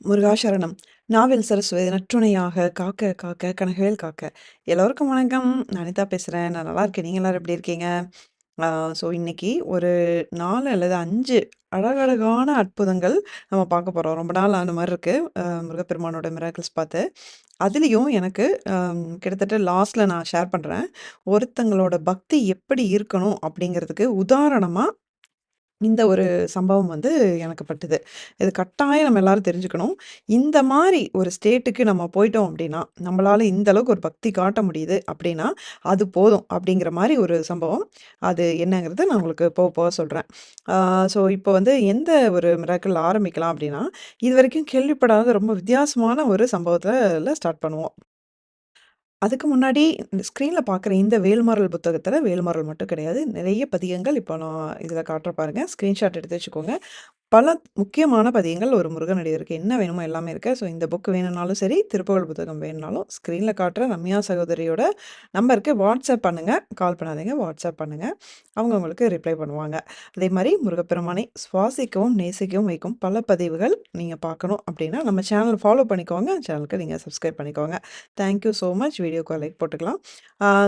முருகாசரணம். நாவில் சரஸ்வதி நற்றுணையாக காக்க காக்க கனகவேல் காக்க. எல்லோருக்கும் வணக்கம். நான் அனிதா பேசுறேன். நான் நல்லா இருக்கேன். நீங்க எல்லாரும் எப்படி இருக்கீங்க? ஆ ஸோ இன்னைக்கு ஒரு 4 அல்லது 5 அழகழகான அற்புதங்கள் நம்ம பார்க்க போறோம். ரொம்ப நாள் ஆன மாரி இருக்கு. முருகப்பெருமானோட மிராக்கிள்ஸ் பார்த்து. அதுலயும் எனக்கு கிட்டத்தட்ட லாஸ்ட்ல நான் ஷேர் பண்றேன். ஒருத்தங்களோட பக்தி எப்படி இருக்கணும் அப்படிங்கிறதுக்கு உதாரணமா இந்த ஒரு சம்பவம் வந்து எனக்கு பட்டுது. இது கட்டாயம் நம்ம எல்லாரும் தெரிஞ்சுக்கணும். இந்த மாரி ஒரு ஸ்டேட்டுக்கு நம்ம போயிட்டோம் அப்டின்னா, நம்மளால இந்த அளவுக்கு ஒரு பக்தி காட்ட முடியுது அப்டின்னா, அது போதும் அப்டிங்கிற மாரி ஒரு சம்பவம். அது என்னங்கிறத நான் உங்களுக்கு போக போக சொல்றேன். ஆ ஸோ இப்போ வந்து எந்த ஒரு மிராக்கிள் ஆரம்பிக்கலாம் அப்டின்னா, இதுவரைக்கும் கேள்விப்படாத ரொம்ப வித்தியாசமான ஒரு சம்பவத்துல ஸ்டார்ட் பண்ணுவோம். அதுக்கு முன்னாடி இந்த ஸ்க்ரீன்ல பார்க்குற இந்த வேல்மாறல் புத்தகத்துல வேல்மாறல் மட்டும் கிடையாது. நிறைய பதிகங்கள் இப்போ நான் இதில காட்டுறேன் பாருங்க. ஸ்க்ரீன்ஷாட் எடுத்து வச்சுக்கோங்க. பல முக்கியமான பதிகங்கள் ஒரு முருகனடியாருக்கு என்ன வேணுமோ எல்லாமே இருக்கு. ஸோ இந்த புக் வேணும்னாலும் சரி, திருப்புகழ் புத்தகம் வேணும்னாலும் ஸ்க்ரீன்ல காட்டுற ரம்யா சகோதரியோட நம்பருக்கு வாட்ஸ்அப் பண்ணுங்க. கால் பண்ணாதீங்க. வாட்ஸ்அப் பண்ணுங்க. அவங்க உங்களுக்கு ரிப்ளை பண்ணுவாங்க. அதே மாரி முருகப்பெருமானை சுவாசிக்கவும், நேசிக்கவும் வைக்கும் பல பதிவுகள் நீங்க பார்க்கணும் அப்டின்னா, நம்ம சேனல் ஃபாலோ பண்ணிக்கோங்க. சேனலுக்கு நீங்க சப்ஸ்கிரைப் பண்ணிக்கோங்க. Thank you so much. வீடியோக்கு லைக் போட்டுக்கலாம்.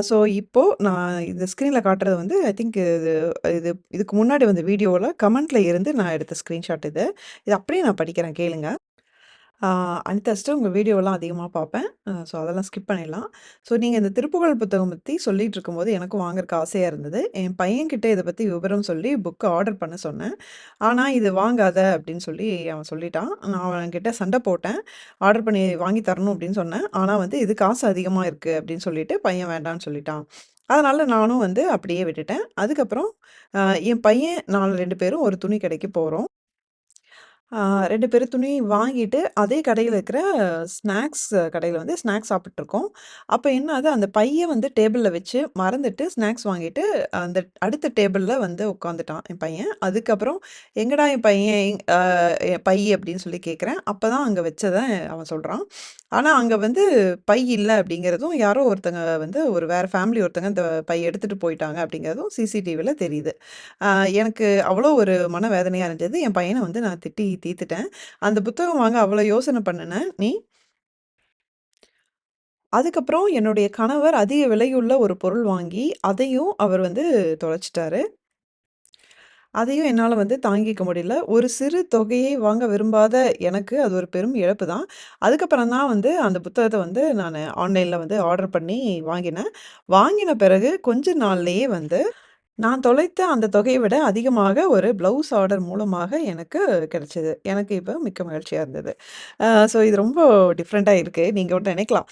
ஸோ இப்போ நான் இந்த ஸ்க்ரீன்ல காட்டுறது வந்து ஐ திங்க் இது இது இதுக்கு முன்னாடி வந்த வீடியோல கமெண்ட்ல இருந்து நான் எடுத்த ஸ்க்ரீன்ஷாட் இது. இது அப்படியே நான் படிக்கிறேன் கேளுங்க. ஆ அனிதா சிஸ்டர் உங்க வீடியோலாம் அதிகமா பார்ப்பேன். ஸோ அதெல்லாம் ஸ்கிப் பண்ணிடலாம். ஸோ நீங்க இந்த திருப்புகழ் புத்தகம் பத்தி சொல்லிட்டு இருக்கும்போது எனக்கும் வாங்குறக்கு ஆசையா இருந்தது. என் பையன்கிட்ட இத பத்தி விவரம் சொல்லி புக்க ஆர்டர் பண்ண சொன்னேன். ஆனா, "இது வாங்காத" அப்படின்னு சொல்லி அவன் சொல்லிட்டான். நான் அவன்கிட்ட சண்ட போட்டேன். ஆர்டர் பண்ணி வாங்கி தரணும் அப்படின்னு சொன்னேன். ஆனா வந்து, "இது காசு அதிகமா இருக்கு" அப்படின்னு சொல்லிட்டு பையன் வேண்டான்னு சொல்லிட்டான். அதனால நானும் வந்து அப்படியே விட்டுட்டேன். அதுக்கப்புறம் அ என் பையன் நான் 2 பேரும் ஒரு துணி கடைக்கு போறோம். ஆ 2 பேரும் துணி வாங்கிட்டு, அதே கடையில இருக்கிற ஸ்நாக்ஸ் கடையில வந்து ஸ்நாக்ஸ் சாப்பிட்டுருக்கோம். அப்ப என்ன ஆகுது, அந்த பைய வந்து டேபிள்ல வச்சு மறந்துட்டு ஸ்நாக்ஸ் வாங்கிட்டு, அந்த அடுத்த டேபிள்ல வந்து உட்காந்துட்டான் என் பையன். அதுக்கப்புறம் "எங்கடா என் பையன் என் பை" அப்படின்னு சொல்லி கேட்கிறேன். அப்பதான் அங்க வச்சத அவன் சொல்றான். ஆனா, அங்க வந்து பை இல்ல அப்படிங்கிறதும், யாரோ ஒருத்தங்க வந்து ஒரு வேற ஃபேமிலி ஒருத்தங்க இந்த பை எடுத்துட்டு போயிட்டாங்க அப்படிங்கிறதும் சிசிடிவில தெரியுது. அ எனக்கு அவ்வளோ ஒரு மனவேதனையா இருந்தது. என் பையன வந்து நான் திட்டி தீர்த்துட்டேன். அந்த புத்தகம் வாங்க அவ்வளோ யோசனை பண்ணுன நீ, அதுக்கப்புறம் என்னுடைய கணவர் அதிக விலையுள்ள ஒரு பொருள் வாங்கி, அதையும் அவர் வந்து தொலைச்சுட்டாரு. அதையும் என்னால வந்து தாங்கிக்க முடியல. ஒரு சிறு தொகையை வாங்க விரும்பாத எனக்கு அது ஒரு பெரும் இழப்பு தான். அதுக்கப்புறம் தான் வந்து அந்த புத்தகத்த வந்து நானு ஆன்லைன்ல வந்து ஆர்டர் பண்ணி வாங்கினேன். வாங்கின பிறகு கொஞ்ச நாள்லயே வந்து நான் தொலைத்த அந்த தொகையை விட அதிகமாக ஒரு ப்ளவுஸ் ஆர்டர் மூலமாக எனக்கு கிடைச்சது. எனக்கு இப்ப மிக்க மகிழ்ச்சியா இருந்தது. ஸோ இது ரொம்ப டிஃப்ரெண்ட்டா இருக்கு. நீங்க ஒண்ணு நினைக்கலாம்.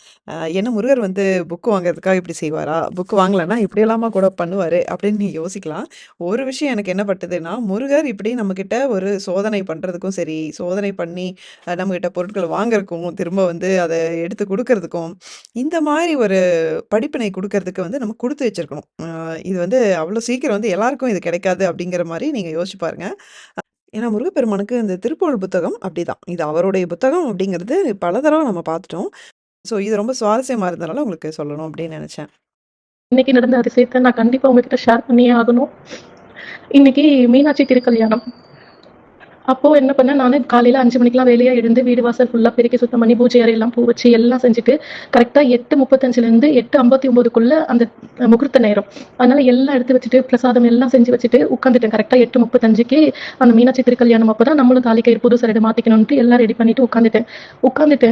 என்ன முருகர் வந்து புக் வாங்குறதுக்காக இப்படி செய்வாரா? புக் வாங்கலன்னா இப்படியெல்லாமா கூட பண்ணுவாரு? அப்படின்னு நீங்க யோசிக்கலாம். ஒரு விஷயம் எனக்கு என்ன பட்டுதுன்னா, முருகர் இப்படி நம்மகிட்ட ஒரு சோதனை பண்றதுக்கும் சரி, சோதனை பண்ணி நம்மகிட்ட பொருட்கள வாங்குறதுக்கும், திரும்ப வந்து அத எடுத்து குடுக்கறதுக்கும், இந்த மாரி ஒரு படிப்பினை குடுக்கறதுக்கு வந்து நம்ம குடுத்து வச்சிருக்கணும். இது வந்து அவ்வளோ சீக்கிரம் வந்து எல்லாருக்கும் இது கிடைக்காது அப்படிங்கிற மாரி நீங்க யோசிச்சு பாருங்க. ஏன்னா முருகப்பெருமானுக்கு இந்த திருப்புகழ் புத்தகம் அப்படிதான். இது அவருடைய புத்தகம் அப்படிங்கிறது பல தடவ நம்ம பார்த்துட்டோம். ஸோ இது ரொம்ப சுவாரஸ்யமா இருந்தனால உங்களுக்கு சொல்லணும் அப்படின்னு நெனச்சேன். இன்னைக்கு நடந்த அதிசயத்த நான் கண்டிப்பா உங்ககிட்ட ஷேர் பண்ணியே ஆகணும். இன்னைக்கு மீனாட்சி திருக்கல்யாணம். அப்போ என்ன பண்ணேன், நானு காலையில 5 மணிக்கெல்லாம் வேலையா எழுந்து வீடு வாசல் ஃபுல்லா பெருக்கி சுத்தம் பண்ணி, பூஜை அறையெல்லாம் பூ வச்சு எல்லாம் செஞ்சுட்டு, கரெக்ட்டா 8:35லேருந்து 8:59க்குள்ள அந்த முகூர்த்த நேரம். அதனால எல்லாம் எடுத்து வச்சுட்டு, பிரசாதம் எல்லாம் செஞ்சு வச்சுட்டு உட்காந்துட்டேன். கரெக்ட்டா 8:35க்கு அந்த மீனாட்சி திருக்கல்யாணம் அப்பதான் நம்மளும் தாலி கயிறு புது சரடு மாத்திக்கணும்ன்ட்டு எல்லாம் ரெடி பண்ணிட்டு உட்காந்துட்டேன். உட்காந்துட்டு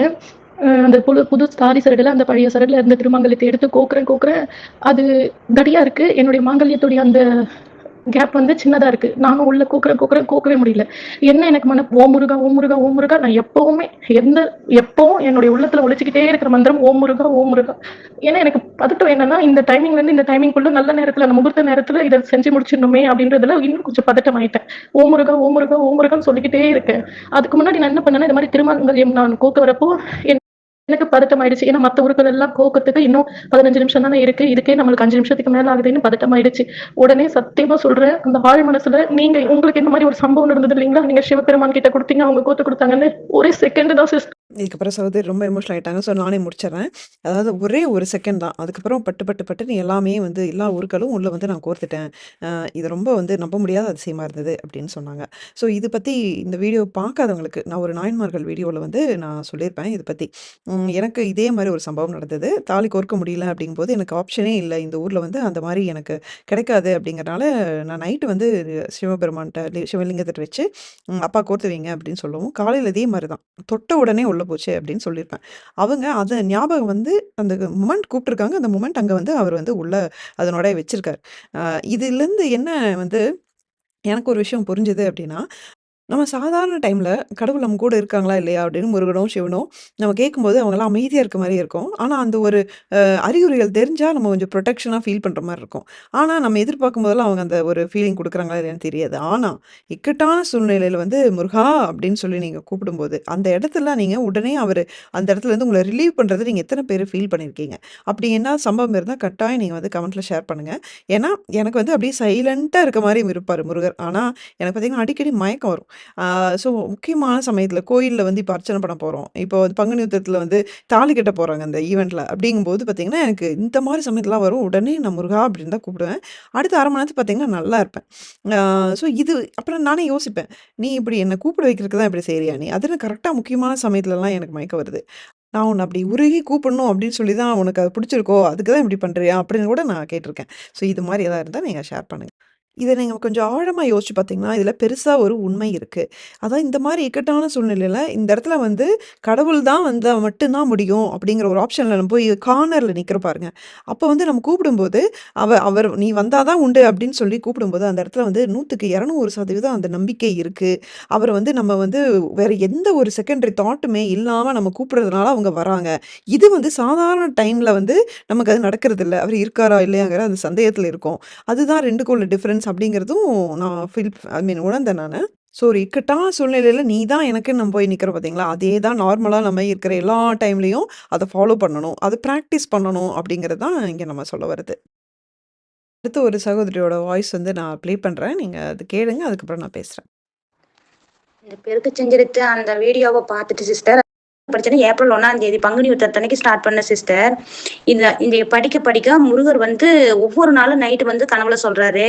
அந்த புது தாலி சரடுல அந்த பழைய சரடுல இருந்த திருமங்கலத்தை எடுத்து கோக்குறேன். அது கடியா இருக்கு. என்னுடைய மாங்கல்யத்துடைய அந்த கேப் வந்து சின்னதா இருக்கு. நானும் உள்ள கோக்கவே முடியல. என்ன எனக்கு ஓம் முருகா, ஓம் முருகா, ஓம் முருகா. நான் எப்பவுமே எப்பவும் என்னுடைய உள்ளத்துல ஒலிச்சுக்கிட்டே இருக்கிற மந்திரம் ஓம் முருகா, ஓம் முருகா. ஏன்னா எனக்கு பதட்டம் என்னன்னா, இந்த டைமிங்ல இருந்து இந்த டைமிங்குள்ள நல்ல நேரத்துல, அந்த முகூர்த்த நேரத்துல இத செஞ்சு முடிச்சிடணுமே அப்படின்றதுல இன்னும் கொஞ்சம் பதட்டம் ஆயிட்டேன். ஓம் முருகா, ஓம் முருகா, ஓம் முருகான்னு சொல்லிக்கிட்டே இருக்கேன். அதுக்கு முன்னாடி நான் என்ன பண்ணேன்னா, இந்த மாரி திருமங்கல்யம் நான் கோக்க வரப்போ எனக்கு பதட்டம் ஆயிடுச்சு. ஏன்னா மத்த ஊர்கள் எல்லாம் கோக்கத்துக்கு இன்னும் 15 நிமிஷம் தானே இருக்கு. இதுக்கே நம்மளுக்கு 5 நிமிஷத்துக்கு மேல ஆகுதுன்னு பதட்டம் ஆயிடுச்சு. உடனே சத்தியமா சொல்றேன், அந்த ஆழ் மனசுல உங்களுக்கு இந்த மாரி ஒரு சம்பவம் நடந்தது இல்லைங்களா? நீங்க சிவபெருமான் கிட்ட குடுத்தீங்க, அவங்க கோத்து குடுத்தாங்கன்னு. ஒரே செகண்ட் தான் இதுக்கப்புறம் சகோதரி ரொம்ப எமோஷனல் ஆயிட்டாங்க. ஸோ நானே முடிச்சிடுறேன். அதாவது ஒரே ஒரு செகண்ட் தான். அதுக்கப்புறம் பட்டு பட்டு பட்டுன்னு எல்லாமே வந்து எல்லா உருக்களும் உள்ள வந்து நான் கோர்த்துட்டேன். இது ரொம்ப வந்து நம்ப முடியாத அதிசயமா இருந்தது அப்படின்னு சொன்னாங்க. ஸோ இது பத்தி இந்த வீடியோ பார்க்காதவங்களுக்கு நான் ஒரு நாயன்மார்கள் வீடியோல வந்து நான் சொல்லியிருப்பேன் இத பத்தி. எனக்கு இதே மாரி ஒரு சம்பவம் நடந்தது. தாலி கோர்க்க முடியல அப்படிங்கும்போது எனக்கு ஆப்ஷனே இல்ல. இந்த ஊர்ல வந்து அந்த மாரி எனக்கு கிடைக்காது அப்படிங்கிறனால நான் நைட்டு வந்து சிவபெருமான்ட்ட சிவலிங்கத்திட்ட வச்சு அப்பா கோர்த்து வைங்க அப்படின்னு சொல்லவும், காலையில இதே மாரி தான். தொட்ட உடனே உள்ள போச்சு அப்படின்னு சொல்லியிருப்பேன். அவங்க அத ஞாபகம் வந்து அந்த மொமெண்ட் கூப்பிட்டுருக்காங்க. அந்த மொமெண்ட் அங்க வந்து அவர் வந்து உள்ள அதனோட வச்சிருக்காரு. அ இதுலருந்து என்ன வந்து எனக்கு ஒரு விஷயம் புரிஞ்சது அப்படின்னா, நம்ம சாதாரண டைம்ல கடவுள் நம்ம கூட இருக்காங்களா இல்லையா அப்படின்னு முருகனோ, சிவனோ நம்ம கேட்கும்போது அவங்கலாம் அமைதியா இருக்க மாரியே இருக்கும். ஆனா அந்த ஒரு அறிகுறிகள் தெரிஞ்சா நம்ம கொஞ்சம் புரொடெக்ஷனா ஃபீல் பண்ற மாரி இருக்கும். ஆனா நம்ம எதிர்பார்க்கும்போதெல்லாம் அவங்க அந்த ஒரு ஃபீலிங் குடுக்குறாங்களா இல்லையான்னு தெரியாது. ஆனா இக்கட்டான சூழ்நிலையில வந்து முருகா அப்படின்னு சொல்லி நீங்க கூப்பிடும்போது, அந்த இடத்துல நீங்க உடனே அவரு அந்த இடத்துல இருந்து உங்கள ரிலீவ் பண்றத நீங்க எத்தன பேரு ஃபீல் பண்ணியிருக்கீங்க? அப்படி என்ன சம்பவம் இருந்தா கட்டாயம் நீங்க வந்து கமெண்ட்ல ஷேர் பண்ணுங்க. ஏன்னா எனக்கு வந்து அப்படியே சைலன்ட்டா இருக்க மாரி இருப்பாரு முருகர். ஆனா எனக்கு பார்த்தீங்கன்னா அடிக்கடி மயக்கம் வரும். ஆ ஸோ முக்கியமான சமயத்தில கோயில்ல வந்து இப்ப அர்ச்சனை பண்ண போறோம். இப்போ பங்குனி உத்திரத்தில வந்து தாலி கட்ட போறாங்க அந்த ஈவென்ட்ல. அப்படிங்கும்போது பார்த்தீங்கன்னா, எனக்கு இந்த மாரி சமயத்துலலாம் வரும். உடனே நான் முருகா அப்படின்னு தான் கூப்பிடுவேன். அடுத்த 1/2 மணி நேரத்துக்கு பார்த்தீங்கன்னா, நல்லா இருப்பேன். ஆ ஸோ இது அப்புறம் நானே யோசிப்பேன். நீ இப்படி என்ன கூப்பிட வைக்கிறதுக்கு தான் இப்படி செய்றியா நீ? அதுன்னு கரெக்ட்டா முக்கியமான சமயத்துலலாம் எனக்கு மயக்கம் வருது. நான் உன்ன அப்படி உருகி கூப்பிடணும் அப்படின்னு சொல்லி தான் உனக்கு அது பிடிச்சிருக்கோ, அதுக்கு தான் இப்படி பண்றியா? அப்படின்னு கூட நான் கேட்டுருக்கேன். ஸோ இது மாரி ஏதாவது இருந்தா நீங்க ஷேர் பண்ணுங்க. இத நீங்க கொஞ்சம் ஆழமா யோசிச்சு பார்த்தீங்கன்னா, இதுல பெருசா ஒரு உண்மை இருக்கு. அதான் இந்த மாரி இக்கட்டான சூழ்நிலையில இந்த இடத்துல வந்து கடவுள் தான் வந்தா மட்டும் தான் முடியும் அப்படிங்கிற ஒரு ஆப்ஷன்ல நம்ம போய் கார்னர்ல நிக்கிறோம் பாருங்க. அப்ப வந்து நம்ம கூப்பிடும்போது, அவர் "நீ வந்தா தான் உண்டு" அப்படின்னு சொல்லி கூப்பிடும்போது, அந்த இடத்துல வந்து 100க்கு 200% அந்த நம்பிக்கை இருக்கு. அவர வந்து நம்ம வந்து வேற எந்த ஒரு செகண்டரி தாட்டுமே இல்லாம நம்ம கூப்பிடுறதுனால அவங்க வராங்க. இது வந்து சாதாரண டைம்ல வந்து நமக்கு அது நடக்கிறதில்ல. அவர் இருக்காரா? இல்லையாங்கிற அந்த சந்தேகத்துல இருக்கோம். அதுதான் 2க்கும் உள்ள டிஃபரன்ஸ் அப்படிங்கிறதும் நான் ஐ மீன் உணர்ந்தேன் நானு. ஸோ ஒரு இக்கட்டான சூழ்நிலையில நீ தான் எனக்குன்னு நம்ம போய் நிக்கிறோம் பார்த்தீங்களா? அதே தான் நார்மலா நம்ம இருக்கிற எல்லா டைம்லயும் அத ஃபாலோ பண்ணணும். அத பிராக்டிஸ் பண்ணணும் அப்படிங்கிறது தான் இங்க நம்ம சொல்ல வருது. அடுத்து ஒரு சகோதரியோட வாய்ஸ் வந்து நான் ப்ளே பண்றேன். நீங்க அது கேளுங்க. அதுக்கப்புறம் நான் பேசுறேன். இந்த பெருக்கு செஞ்செடுத்து அந்த வீடியோவ பார்த்துட்டு சிஸ்டர் படிச்சேன்னா ஏப்ரல் 1ஆம் தேதி பங்குனி உத்திரத்தன்னைக்கு ஸ்டார்ட் பண்ண சிஸ்டர். இந்த இந்த படிக்க படிக்க முருகர் வந்து ஒவ்வொரு நாளும் நைட்டு வந்து கனவுல சொல்றாரு.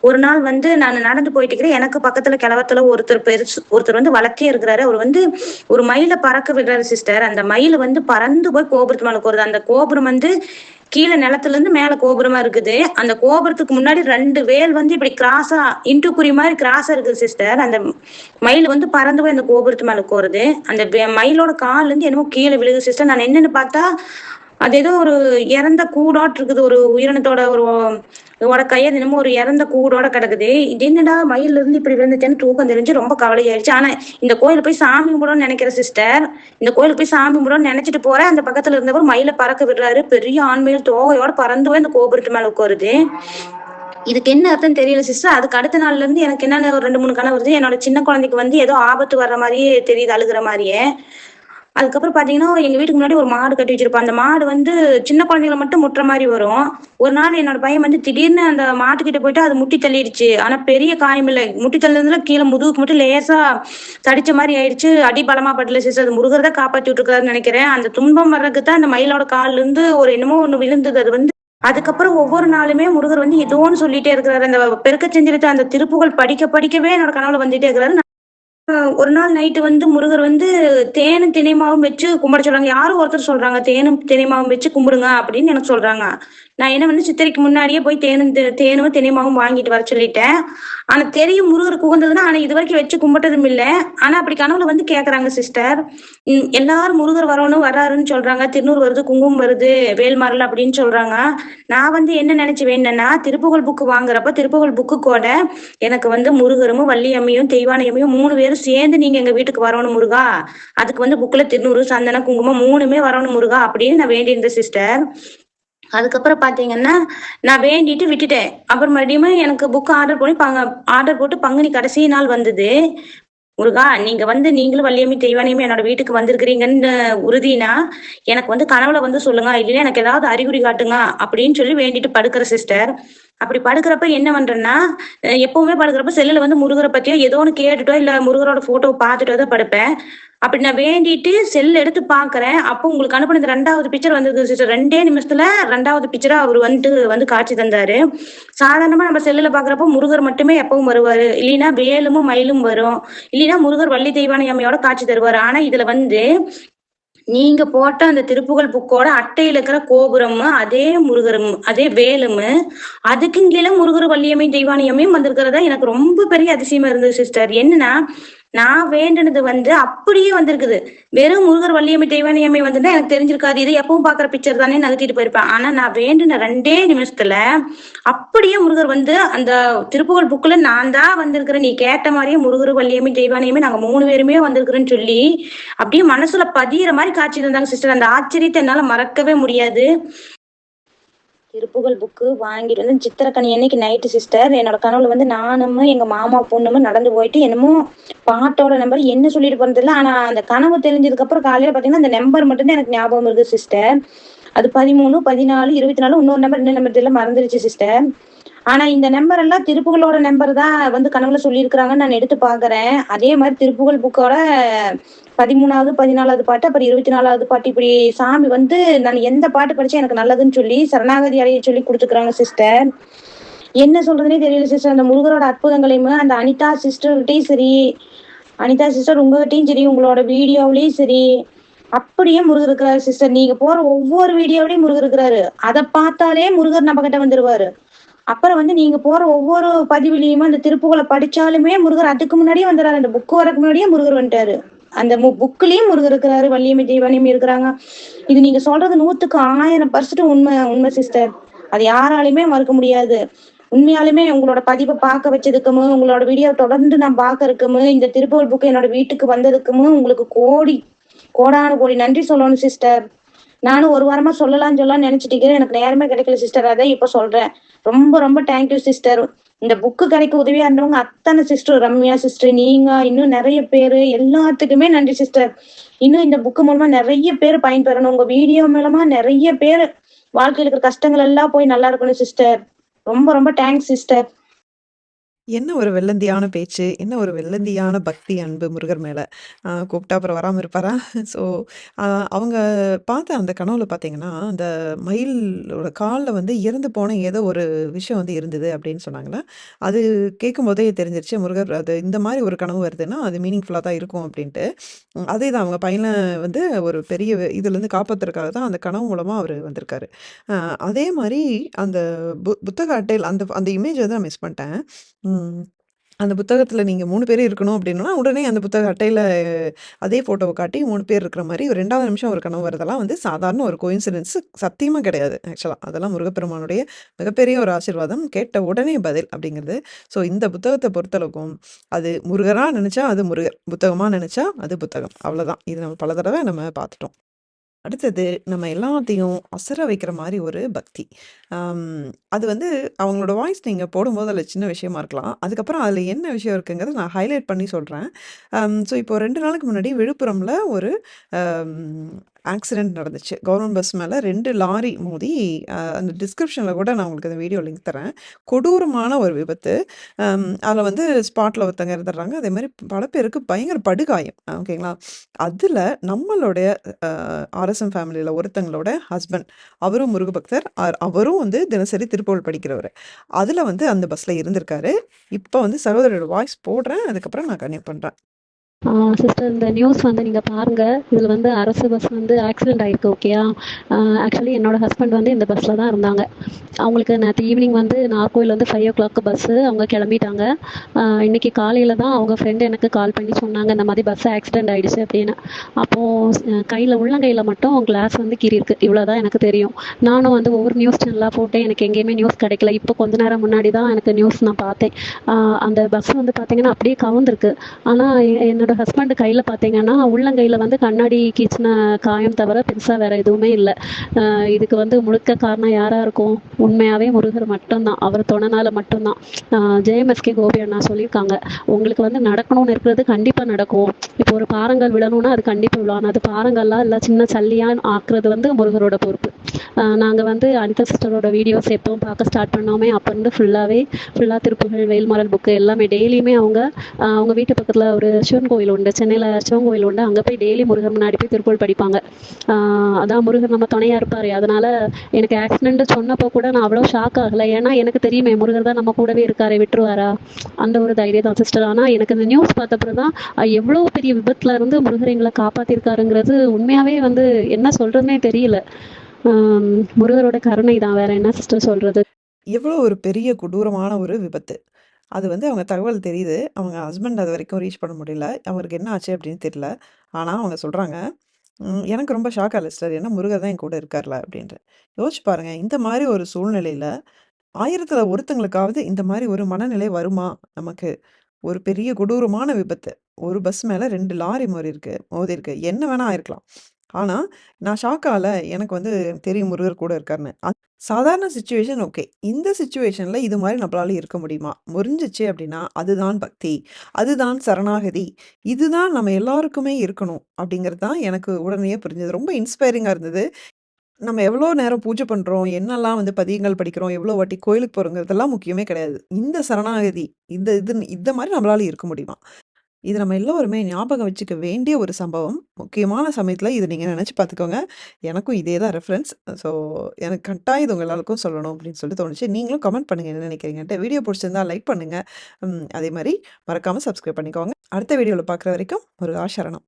ஒரு நாள் வந்து நான் நடந்து போயிட்டு இருக்கிறேன். எனக்கு பக்கத்துல கிழவத்துல ஒருத்தர் வந்து வளர்த்தே இருக்கிறாரு. அவர் வந்து ஒரு மயில பறக்க விடுறாரு சிஸ்டர். அந்த மயில் வந்து பறந்து போய் கோபுரத்து மேல போறது. அந்த கோபுரம் வந்து கீழே நிலத்துல இருந்து மேல கோபுரமா இருக்குது. அந்த கோபுரத்துக்கு முன்னாடி 2 வேல் வந்து இப்படி கிராஸா இன்டு குறி மாதிரி கிராஸா இருக்குது சிஸ்டர். அந்த மயில் வந்து பறந்து போய் அந்த கோபுரத்து மேல போறது. அந்த மயிலோட கால்ல இருந்து என்னமோ கீழே விழுது சிஸ்டர். நான் என்னன்னு பார்த்தா அது ஏதோ ஒரு இறந்த கூடாட்டு இருக்குது. ஒரு உயிரினத்தோட ஒரு கையது என்னமோ ஒரு இறந்த கூடோட கிடக்குது. இது என்னடா மயில இருந்து இப்படி விழுந்துச்சேன்னு தூக்கம் தெரிஞ்சு ரொம்ப கவலையாயிருச்சு. ஆனா இந்த கோயில போய் சாமி கும்பிடணும்னு நினைக்கிறேன் சிஸ்டர். இந்த கோயிலுக்கு போய் சாமி கும்பிடணும்னு நினைச்சிட்டு போறேன். அந்த பக்கத்துல இருந்தவர் மயில பறக்க விடுறாரு. பெரிய ஆண்மயில் தோகையோட பறந்து போய் அந்த கோபுரத்து மேல உட்காருது. இதுக்கு என்ன அர்த்தம் தெரியல சிஸ்டர். அதுக்கு அடுத்த நாள்ல இருந்து எனக்கு என்னென்ன ஒரு 2, 3 கனவு வருது. என்னோட சின்ன குழந்தைக்கு வந்து ஏதோ ஆபத்து வர்ற மாதிரியே தெரியுது, அழுகுற மாதிரியே. அதுக்கப்புறம் பாத்தீங்கன்னா எங்க வீட்டுக்கு முன்னாடி ஒரு மாடு கட்டி வச்சிருப்போம். அந்த மாடு வந்து சின்ன குழந்தைகளை மட்டும் முட்டுற மாதிரி வரும். ஒரு நாள் என்னோட பையன் வந்து திடீர்னு அந்த மாட்டுக்கிட்ட போயிட்டு அது முட்டி தள்ளிடுச்சு. ஆனா பெரிய காயம் இல்லை. முட்டி தள்ளதுல கீழே முதுகுக்கு மட்டும் லேசா தடிச்ச மாதிரி ஆயிடுச்சு. அடி பலமா படல சிஸ்டர். அது முருகர் தான் காப்பாத்தி விட்டுருக்காருன்னு நினைக்கிறேன். அந்த துன்பம் வர்றதுக்கு தான் அந்த மயிலோட கால்ல இருந்து ஒரு என்னமோ ஒண்ணு விழுந்தது. அது வந்து அதுக்கப்புறம் ஒவ்வொரு நாளுமே முருகர் வந்து ஏதோ ஒன்று சொல்லிட்டே இருக்கிறாரு. அந்த பெருக்க செஞ்சிருத்த அந்த திருப்புகள் படிக்க படிக்கவே என்னோட கனவுல வந்துட்டே இருக்கிறாரு. ஒரு நாள் நைட்டு வந்து முருகர் வந்து தேனும் தினைமாவும் வச்சு கும்பிட சொல்றாங்க. யாரும் ஒருத்தர் சொல்றாங்க தேனும் தினைமாவும் வச்சு கும்பிடுங்க அப்படின்னு எனக்கு சொல்றாங்க. நான் என்ன வந்து சித்திரைக்கு முன்னாடியே போய் தேனும் தினைமாவும் வாங்கிட்டு வர சொல்லிட்டேன். ஆனா தெரியும் முருகருக்கு உகந்ததுன்னா, ஆனா இது வரைக்கும் வச்சு கும்பிட்டதும் இல்ல. ஆனா அப்படி கனவுல வந்து கேக்குறாங்க சிஸ்டர். எல்லாரும் முருகர் வரணும் வர்றாருன்னு சொல்றாங்க. திருநூறு வருது, குங்குமம் வருது, வேல்மாறல் அப்படின்னு சொல்றாங்க. நான் வந்து என்ன நினைச்சு வேணுன்னா திருப்புகழ் புக்கு வாங்குறப்ப திருப்புகழ் புக்கு கூட எனக்கு வந்து முருகரும் வள்ளியம்மையும் தெய்வானையம்மையும் 3 பேரும் சேர்ந்து நீங்க எங்க வீட்டுக்கு வரணும் முருகா. அதுக்கு வந்து புக்ல திருநூறு சந்தனம் குங்குமம் 3மே வரணும் முருகா அப்படின்னு நான் வேண்டியிருந்தேன் சிஸ்டர். அதுக்கப்புறம் பாத்தீங்கன்னா நான் வேண்டிட்டு விட்டுட்டேன். அப்புறம் மறுபடியும் எனக்கு புக் ஆர்டர் போட்டு பங்குனி கடைசி நாள் வந்தது. முருகா நீங்க வந்து நீங்களும் வள்ளியம்மி தெய்வானியமே என்னோட வீட்டுக்கு வந்திருக்கிறீங்கன்னு உறுதினா எனக்கு வந்து கனவுல வந்து சொல்லுங்க, இல்லைன்னா எனக்கு ஏதாவது அறிகுறி காட்டுங்க அப்படின்னு சொல்லி வேண்டிட்டு படுக்கிற சிஸ்டர். அப்படி படுக்கிறப்ப என்ன பண்றேன்னா, எப்பவுமே படுக்கிறப்ப செல்லுல வந்து முருகர பத்தியோ ஏதோ ஒண்ணு கேட்டுட்டோ, இல்ல முருகரோட ஃபோட்டோவ பார்த்துட்டோ தான் படுப்பேன். அப்படி நான் வேண்டிட்டு செல் எடுத்து பார்க்குறேன். அப்போ உங்களுக்கு அனுப்புன இந்த 2வது பிக்சர் வந்திருக்கு சிஸ்டர். 2டே நிமிஷத்துல 2வது பிக்சரா அவரு வந்து காட்சி தந்தாரு. சாதாரணமா நம்ம செல்லுல பார்க்குறப்போ முருகர் மட்டுமே எப்பவும் வருவாரு. இல்லைன்னா வேலும், மயிலும் வரும். இல்லைன்னா முருகர் வள்ளி தெய்வானை அம்மையோட காட்சி தருவாரு. ஆனா இதுல வந்து நீங்க போட்ட அந்த திருப்புகழ் புக்கோட அட்டையில இருக்கிற கோபுரம், அதே முருகரும், அதே வேலும், அதுக்கும் கீழ முருகர் வள்ளியம்மை தெய்வானையம்மையும் வந்திருக்கிறதா எனக்கு ரொம்ப பெரிய அதிசயமா இருந்தது சிஸ்டர். என்னன்னா, நான் வேண்டுனது வந்து அப்படியே வந்திருக்குது. வெறும் முருகர் வள்ளியம்மை தெய்வானையம்மை வந்திருந்தா எனக்கு தெரிஞ்சிருக்காது. இது எப்பவும் பாக்குற பிக்சர் தானே நகர்த்திட்டு போயிருப்பேன். ஆனா நான் வேண்டுன 2டே நிமிஷத்துல அப்படியே முருகர் வந்து அந்த திருப்புகழ் புக்ல நான் தான் வந்திருக்கிறேன். நீ கேட்ட மாதிரியே முருகர் வள்ளியம்மை தெய்வானையம்மை நாங்க 3 பேருமே வந்திருக்கிறேன்னு சொல்லி அப்படியே மனசுல பதியிற மாதிரி காட்சி தந்தாங்க சிஸ்டர். அந்த ஆச்சரியத்தை என்னால மறக்கவே முடியாது. திருப்புகழ் புக்கு வாங்கிட்டு வந்து சித்திரக்கனி அன்னைக்கு நைட்டு சிஸ்டர் என்னோட கனவுல வந்து நானும் எங்க மாமா பொண்ணுமும் நடந்து போயிட்டு என்னமோ பாட்டோட நம்பர் என்ன சொல்லிட்டு போனதில்ல. ஆனா அந்த கனவு தெரிஞ்சதுக்கு அப்புறம் காலையில பாத்தீங்கன்னா அந்த நம்பர் மட்டும்தான் எனக்கு ஞாபகம் இருக்கு சிஸ்டர். அது 13, 14, 24, இன்னொரு நம்பர் என்ன நம்பர் தெரியல, மறந்துருச்சு சிஸ்டர். ஆனா இந்த நம்பர் எல்லாம் திருப்புகளோட நம்பர் தான் வந்து கனவுல சொல்லியிருக்கிறாங்கன்னு நான் எடுத்து பாக்குறேன். அதே மாதிரி திருப்புகழ் புக்கோட 13வது, 14வது பாட்டு, அப்புறம் 24வது பாட்டு, இப்படி சாமி வந்து நான் எந்த பாட்டு படிச்சா எனக்கு நல்லதுன்னு சொல்லி சரணாகதி அடைய சொல்லி கொடுத்துக்கிறாங்க சிஸ்டர். என்ன சொல்றதுனே தெரியல சிஸ்டர். அந்த முருகரோட அற்புதங்களையுமே அந்த அனிதா சிஸ்டர்கிட்டையும் சரி, அனிதா சிஸ்டர் உங்ககிட்டயும் சரி, உங்களோட வீடியோவிலயும் சரி, அப்படியே முருகர் இருக்கிறாரு சிஸ்டர். நீங்க போற ஒவ்வொரு வீடியோவிலயும் முருகர் இருக்கிறாரு. அதை பார்த்தாலே முருகர் நம்ம கிட்ட வந்துருவாரு. அப்புறம் வந்து நீங்க போற ஒவ்வொரு பதிவுலயுமே அந்த திருப்புகளை படிச்சாலுமே முருகர் அதுக்கு முன்னாடியே வந்துறாரு. அந்த புக்கு வரக்கு முன்னாடியே முருகர் வந்துட்டாரு. அந்த புக்லயும் முருகர் இருக்கிறாரு, வள்ளியம்மை தெய்வானையும் இருக்கிறாங்க. இது நீங்க சொல்றது 100க்கு 1000% உண்மை உண்மை சிஸ்டர். அது யாராலையுமே மறுக்க முடியாது. உண்மையாலுமே உங்களோட பதிவை பார்க்க வச்சதுக்குமு, உங்களோட வீடியோ தொடர்ந்து நான் பார்க்கறதுக்குமு, இந்த திருப்புகழ் புக்கு என்னோட வீட்டுக்கு வந்ததுக்குமு உங்களுக்கு கோடான கோடி நன்றி சொல்லணும் சிஸ்டர். நானும் ஒரு வாரமா சொல்லலாம் நினைச்சிட்டு இருக்கேன். எனக்கு நேரமே கிடைக்கல சிஸ்டர். அதான் இப்ப சொல்றேன். ரொம்ப ரொம்ப தேங்க்யூ சிஸ்டர். இந்த புக்கு கிடைக்க உதவியா இருந்தவங்க அத்தனை சிஸ்டர், ரம்யா சிஸ்டர், நீங்க இன்னும் நிறைய பேரு, எல்லாத்துக்குமே நன்றி சிஸ்டர். இன்னும் இந்த புக்கு மூலமா நிறைய பேர் பயன்பெறணும். உங்க வீடியோ மூலமா நிறைய பேர் வாழ்க்கையில இருக்கிற கஷ்டங்கள் எல்லாம் போய் நல்லா இருக்கணும் சிஸ்டர். ரொம்ப ரொம்ப தேங்க்ஸ் சிஸ்டர். என்ன ஒரு வெள்ளந்தியான பேச்சு! என்ன ஒரு வெள்ளந்தியான பக்தி, அன்பு முருகர் மேல. கூப்பிட்டா அப்புறம் வராம இருப்பாரா? ஸோ, அ அவங்க பார்த்த அந்த கனவுல பார்த்தீங்கன்னா, அந்த மயிலோட கால்ல வந்து இறந்து போன ஏதோ ஒரு விஷயம் வந்து இருந்தது அப்படின்னு சொன்னாங்களா. அது கேட்கும்போதே தெரிஞ்சிருச்சு முருகர் அது இந்த மாரி ஒரு கனவு வருதுன்னா, அது மீனிங்ஃபுல்லா தான் இருக்கும் அப்படின்ட்டு. அதேதான் அவங்க பையன வந்து ஒரு பெரிய இதுலேருந்து காப்பாத்துறதுக்காக தான் அந்த கனவு மூலமா அவரு வந்திருக்காரு. அ அதே மாரி அந்த புத்தக அட்டையில அந்த அந்த இமேஜ் வந்து நான் மிஸ் பண்ணிட்டேன். ம். அந்த புத்தகத்துல நீங்க 3 பேரு இருக்கணும் அப்டின்னா, உடனே அந்த புத்தக அட்டையில அதே ஃபோட்டோவ காட்டி 3 பேர் இருக்கிற மாரி ஒரு 2வது நிமிஷம் ஒரு கனவு வரதெல்லாம் வந்து சாதாரண ஒரு கோயின்சிடன்ஸ் சத்தியமா கிடையாது. ஆக்சுவலா. அதெல்லாம் முருகப்பெருமானுடைய மிகப்பெரிய ஒரு ஆசீர்வாதம். கேட்ட உடனே பதில் அப்டிங்கிறது. ஸோ இந்த புத்தகத்த பொறுத்தளவுக்கும், அது முருகரா நெனச்சா அது முருகர். புத்தகமா நெனச்சா அது புத்தகம். அவ்வளோதான். இது நம்ம பல தடவ நம்ம பார்த்துட்டோம். அடுத்தது நம்ம எல்லாத்தையும் அசர வைக்கிற மாரி ஒரு பக்தி. அம் அது வந்து அவங்களோட வாய்ஸ் நீங்க போடும்போது அதில சின்ன விஷயமா இருக்கலாம். அதுக்கப்புறம் அதில என்ன விஷயம் இருக்குங்கிறத நான் ஹைலைட் பண்ணி சொல்றேன். ஸோ இப்போ 2 நாளுக்கு முன்னாடி விழுப்புரம்ல ஒரு அம் ஆக்சிடென்ட் நடந்துச்சு. கவர்மெண்ட் பஸ் மேல 2 லாரி மோதி அந்த டிஸ்கிரிப்ஷன்ல கூட நான் உங்களுக்கு அந்த வீடியோ லிங்க் தரேன். கொடூரமான ஒரு விபத்து. அதில வந்து ஸ்பாட்ல ஒருத்தங்க இறந்துடுறாங்க. அதேமாரி பல பேருக்கு பயங்கர படுகாயம். ஓகேங்களா? அதில நம்மளுடைய ஆர்எஸ்எம் ஃபேமிலியில ஒருத்தங்களோட ஹஸ்பண்ட். அவரும் முருக பக்தர். அவரும் வந்து தினசரி திருப்புகழ் படிக்கிறவரு. அதில வந்து அந்த பஸ்ல இருந்திருக்காரு. இப்ப வந்து சகோதரரோட வாய்ஸ் போடுறேன். அதுக்கப்புறம் நான் கன்டினியூ பண்றேன். சிஸ்டர் இந்த நியூஸ் வந்து நீங்கள் பாருங்கள். இதில் வந்து அரசு பஸ் வந்து ஆக்சிடெண்ட் ஆகிருக்கு. ஓகேயா? ஆக்சுவலி என்னோடய ஹஸ்பண்ட் வந்து இந்த பஸ்ஸில் தான் இருந்தாங்க. அவங்களுக்கு நேற்று ஈவினிங் வந்து நாகர்கோயில் வந்து 5:00 பஸ்ஸு அவங்க கிளம்பிட்டாங்க. இன்றைக்கி காலையில் தான் அவங்க ஃப்ரெண்டு எனக்கு கால் பண்ணி சொன்னாங்க, இந்த மாதிரி பஸ் ஆக்சிடெண்ட் ஆகிடுச்சு அப்படின்னு. அப்போது உள்ளங்கையில் மட்டும் கிளாஸ் வந்து கீறியிருக்கு. இவ்வளோ தான் எனக்கு தெரியும். நானும் வந்து ஒவ்வொரு நியூஸ் சேனலாக போட்டேன். எனக்கு எங்கேயுமே நியூஸ் கிடைக்கல. இப்போ கொஞ்ச நேரம் முன்னாடி தான் எனக்கு நியூஸ் நான் பார்த்தேன். அந்த பஸ் வந்து பார்த்திங்கன்னா அப்படியே கவுந்திருக்கு. ஆனால் என்னோட என்னோட ஹஸ்பண்ட் கையில் பார்த்தீங்கன்னா உள்ளங்கையில் வந்து கண்ணாடி கீச்சின காயம் தவிர பெருசாக வேற எதுவுமே இல்லை. இதுக்கு வந்து முழுக்க காரணம் யாராக இருக்கும்? உண்மையாகவே முருகர் மட்டும்தான். அவர் துணைனால மட்டும்தான். ஜேஎம்எஸ்கே கோபி அண்ணா சொல்லியிருக்காங்க, உங்களுக்கு வந்து நடக்கணும்னு இருக்கிறது கண்டிப்பாக நடக்கும். இப்போ ஒரு பாறங்கள் விழணும்னா அது கண்டிப்பாக விழணும். அது பாறங்கள்லாம் இல்லை சின்ன சல்லியாக ஆக்குறது வந்து முருகரோட பொறுப்பு. நாங்கள் வந்து அனிதா சிஸ்டரோட வீடியோஸ் எப்பவும் பார்க்க ஸ்டார்ட் பண்ணோமே அப்போ இருந்து ஃபுல்லாக திருப்புகழ், வேல்மாறல் புக்கு எல்லாமே டெய்லியுமே அவங்க வீட்டு பக்கத்தில் ஒரு சிவன் கோயில் உண்டு, சென்னையில் சிவன் கோயில் உண்டு. அங்கே போய் டெய்லி முருகன் முன்னாடி போய் திருப்புகழ் படிப்பாங்க. அதான் முருகன் நம்ம துணையாக இருப்பார். அதனால் எனக்கு ஆக்சிடென்ட் சொன்னப்போ கூட நான் அவ்வளோ ஷாக் ஆகலை. ஏன்னா எனக்கு தெரியுமே முருகர் தான் நம்ம கூடவே இருக்காரு, விட்டுருவாரா அந்த ஒரு தைரியம் தான் சிஸ்டர். ஆனால் எனக்கு இந்த நியூஸ் பார்த்தப்பறம் தான் எவ்வளோ பெரிய விபத்துல இருந்து முருகர் எங்களை காப்பாற்றிருக்காருங்கிறது உண்மையாகவே வந்து என்ன சொல்கிறதுனே தெரியல. முருகரோட கருணை தான், வேற என்ன சிஸ்டர் சொல்கிறது. எவ்வளோ ஒரு பெரிய கொடூரமான ஒரு விபத்து. அது வந்து அவங்க தகவல் தெரியுது. அவங்க ஹஸ்பண்ட் அது வரைக்கும் ரீச் பண்ண முடியல. அவருக்கு என்ன ஆச்சு அப்படின்னு தெரியல. ஆனா அவங்க சொல்றாங்க, எனக்கு ரொம்ப ஷாக் ஆகல சிஸ்டர். ஏன்னா முருகர் தான் என் கூட இருக்கார்ல அப்படின்ட்டு. யோசிச்சு பாருங்க, இந்த மாரி ஒரு சூழ்நிலையில 1000த்துல ஒருத்தங்களுக்காவது இந்த மாரி ஒரு மனநிலை வருமா நமக்கு? ஒரு பெரிய கொடூரமான விபத்து. ஒரு பஸ் மேல 2 லாரி மோதிருக்கு. என்ன வேணா ஆயிருக்கலாம். ஆனா, நான் ஷாக் ஆகல. எனக்கு வந்து தெரியும் முருகர் கூட இருக்காருன்னு. சாதாரண சிச்சுவேஷன் ஓகே. இந்த சிச்சுவேஷன்ல இது மாரி நம்மளால இருக்க முடியுமா? முடிஞ்சுச்சு அப்படின்னா, அதுதான் பக்தி. அதுதான் சரணாகதி. இதுதான் நம்ம எல்லாருக்குமே இருக்கணும். அப்படிங்கிறது தான் எனக்கு உடனேயே புரிஞ்சது. ரொம்ப இன்ஸ்பைரிங்கா இருந்தது. நம்ம எவ்வளோ நேரம் பூஜை பண்றோம், என்னெல்லாம் வந்து பதிகங்கள் படிக்கிறோம், எவ்வளோ வாட்டி கோயிலுக்கு போறோங்கிறதெல்லாம் முக்கியமே கிடையாது. இந்த சரணாகதி, இந்த மாரி நம்மளால இருக்க முடியுமா? இது நம்ம எல்லோருமே ஞாபகம் வச்சுக்க வேண்டிய ஒரு சம்பவம். முக்கியமான சமயத்துல இத நீங்க நெனச்சு பார்த்துக்கோங்க. எனக்கும் இதே தான் ரெஃபரன்ஸ். ஸோ எனக்கு கட்டாயம் இது உங்க எல்லாருக்கும் சொல்லணும் அப்படின்னு சொல்லி தோணுச்சு. நீங்களும் கமெண்ட் பண்ணுங்க என்ன நினைக்கிறீங்கன்ட்டு. வீடியோ புடிச்சிருந்தா லைக் பண்ணுங்க. அதே மாரி மறக்காம சப்ஸ்கிரைப் பண்ணிக்கோங்க. அடுத்த வீடியோல பார்க்குற வரைக்கும் முருகா சரணம்.